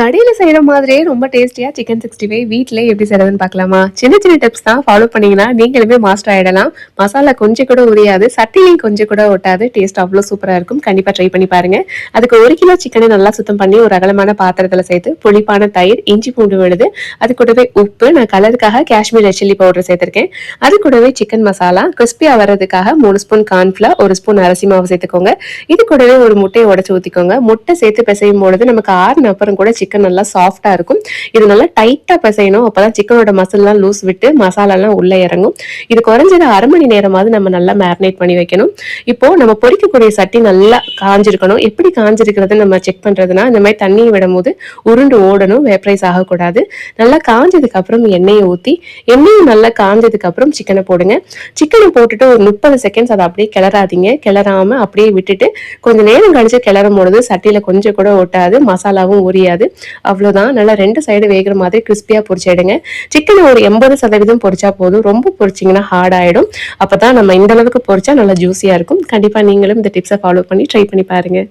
கடையில செய்யற மாதிரியே ரொம்ப டேஸ்டியா சிக்கன் 65 வீட்ல எப்படி செய்யறதுன்னு பார்க்கலாமா? சின்ன சின்ன டிப்ஸ் தான் ஃபாலோ பண்ணீங்கன்னா நீங்களுமே மாஸ்டர் ஆயிடலாம். மசாலா கொஞ்சம் கூட உரியாது, சட்டிலையும் கொஞ்சம் கூட ஒட்டாது. டேஸ்ட் அவ்வளோ சூப்பரா இருக்கும். கண்டிப்பா ட்ரை பண்ணி பாருங்க. அதுக்கு 1 கிலோ சிக்கனை நல்லா சுத்தம் பண்ணி ஒரு அகலமான பாத்திரத்துல சேர்த்து புளிப்பான தயிர், இஞ்சி பூண்டு விழுது, அது கூடவே உப்பு, நான் கலருக்காக காஷ்மீர் ரெட் சில்லி பவுடர் சேர்த்திருக்கேன். அது கூடவே சிக்கன் மசாலா, கிறிஸ்பியா வர்றதுக்காக 3 ஸ்பூன் கார்ன்ஃபிளவர், 1 ஸ்பூன் அரிசி மாவு சேர்த்துக்கோங்க. இது கூடவே ஒரு முட்டையை உடைச்சு ஊத்திக்கோங்க. முட்டை சேர்த்து பிசையும் பொழுது நமக்கு ஆறுன அப்புறம் கூட சிக்கன் நல்லா சாஃப்டா இருக்கும். இது நல்லா டைட்டா பிசையணும். அப்பதான் சிக்கனோட மசில்லாம் லூஸ் விட்டு மசாலாலாம் உள்ள இறங்கும். இது குறைஞ்சது 1/2 மணி நேரமாவது நம்ம நல்லா மேரினேட் பண்ணி வைக்கணும். இப்போ நம்ம பொரிக்கக்கூடிய சட்டி நல்லா காஞ்சிருக்கணும். எப்படி காஞ்சிருக்கிறது நம்ம செக் பண்றதுன்னா, இந்த மாதிரி தண்ணியை விடும் போது உருண்டு ஓடணும், வேப்பரைஸ் ஆகக்கூடாது. நல்லா காஞ்சதுக்கு அப்புறம் எண்ணெயை ஊத்தி, எண்ணெயும் நல்லா காஞ்சதுக்கு அப்புறம் சிக்கனை போடுங்க. சிக்கனை போட்டுட்டு ஒரு 30 செகண்ட்ஸ் அதை அப்படியே கிளறாதீங்க. கிளறாம அப்படியே விட்டுட்டு கொஞ்ச நேரம் கழிச்சு கிளறும் பொழுது சட்டியில கொஞ்சம் கூட ஒட்டாது, மசாலாவும் உரியாது. அவ்வளவுதான். நல்லா 2 சைடு வேகிற மாதிரி கிறிஸ்பியா பொரிச்சிடுங்க. சிக்கனை ஒரு 80% பொரிச்சா போதும். ரொம்ப பொரிச்சிங்கன்னா ஹார்ட் ஆயிடும். அப்பதான் நம்ம இந்த அளவுக்கு பொரிச்சா நல்லா ஜூசியா இருக்கும். கண்டிப்பா நீங்களும் இந்த டிப்ஸை ஃபாலோ பண்ணி ட்ரை பண்ணி பாருங்க.